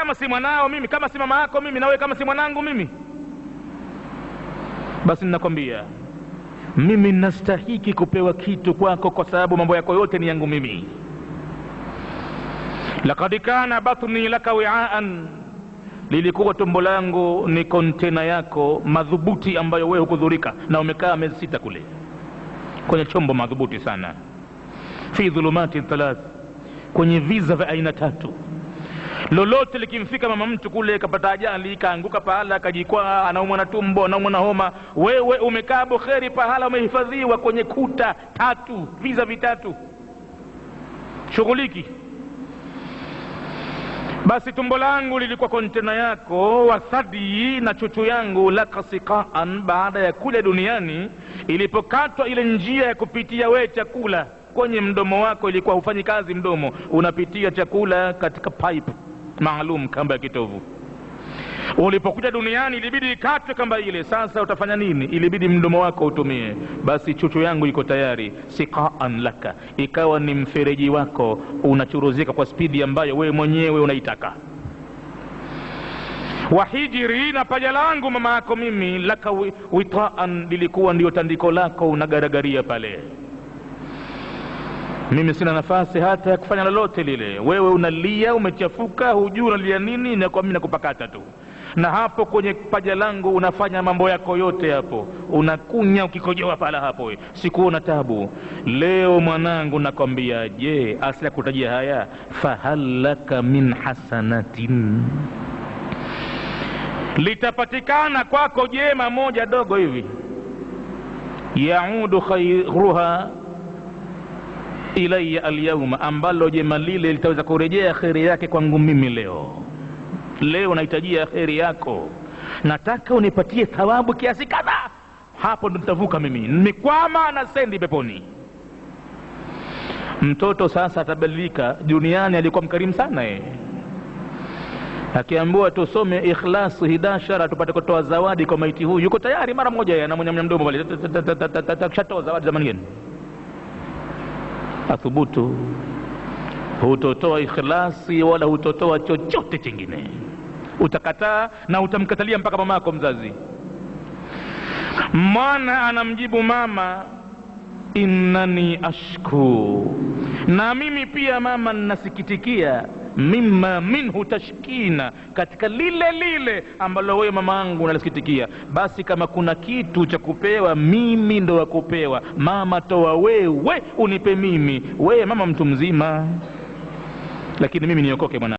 kama si mwanao mimi, kama si mama yako mimi, na wewe kama si mwanangu mimi, basi ninakwambia mimi nastahiki kupewa kitu kwako, kwa sababu mambo yako yote ni yangu mimi. Laqad kana batni laka wi'aan, lilikuwa tumbo langu ni kontena yako madhubuti ambayo wewe hukudhurika, na umekaa miezi 6 kule kwenye chombo madhubuti sana. Fi dhulumati thalath, kwenye viza vya aina 3. Lolote likimfika mama mtu kule, kapata ajali, kaanguka pahala, kajikwaa, anaumwa na tumbo, anaumwa na homa, wewe umekaa bukheri pahala, umehifadhiwa kwenye kuta 3, viza 3, shughuliki. Basi tumbo langu lilikuwa kontena yako, wathadi na chuchu yangu laka siqaan, baada ya kule duniani ilipokatwa ile njia ya kupitia we chakula kwenye mdomo wako, ilikuwa hufanyi kazi mdomo, unapitia chakula katika pipe maalum, kamba ya kitovu. Ulipokuja duniani ilibidi ikatwe kamba ile, sasa utafanya nini? Ilibidi mdomo wako utumie. Basi chuchu yangu iko tayari, siqaan laka, ikawa ni mfereji wako, unachuruzika kwa spidi ambayo wewe mwenyewe unaitaka. Wahijiri, na paja langu mama yako mimi, laka witaan, lilikuwa ndio tandiko lako, unagaragaria pale. Mimi sina nafasi hata ya kufanya lolote lile, wewe unalia, umechafuka, hujui unalia nini, na kwa mimi nakupakata tu. Na hapo kwenye paja langu unafanya mambo yako yote hapo, unakunya ukikojoa pala hapo, sikuona tabu. Leo mwanangu nakwambia, je, asla kutajia haya, fahallaka min hasanatin, litapatikana kwako jema moja dogo hivi, yaudu khairuha ilayya alyawma, ambalo jema lile litaweza kurejea kheri yake kwangu mimi leo. Leo nahitajia kheri yako, nataka unipatie thawabu kiasi kadhaa, hapo ndo nitavuka mimi, nimekwama na sendi peponi. Mtoto sasa atabadilika. Duniani alikuwa mkarimu sana akiambiwa tusome Ikhlas 11 tupate kutoa zawadi kwa maiti huyu, yuko tayari mara moja, anamnyamnya mdomo pale, kishatoa zawadi zamani gani. Athubutu, hutotoa Ikhlasi wala hutotoa chochote chingine, utakataa na utamkatalia mpaka mama yako mzazi. Mwana anamjibu mama, innani ashku, na mimi pia mama ninasikitikia, mimma minhu tashkina, katika lile lile ambalo wewe mama yangu unalisikitikia. Basi kama kuna kitu cha kupewa, mimi ndo wa kupewa. Mama, toa wewe unipe mimi, wewe mama mtu mzima, lakini mimi niokoke mwana.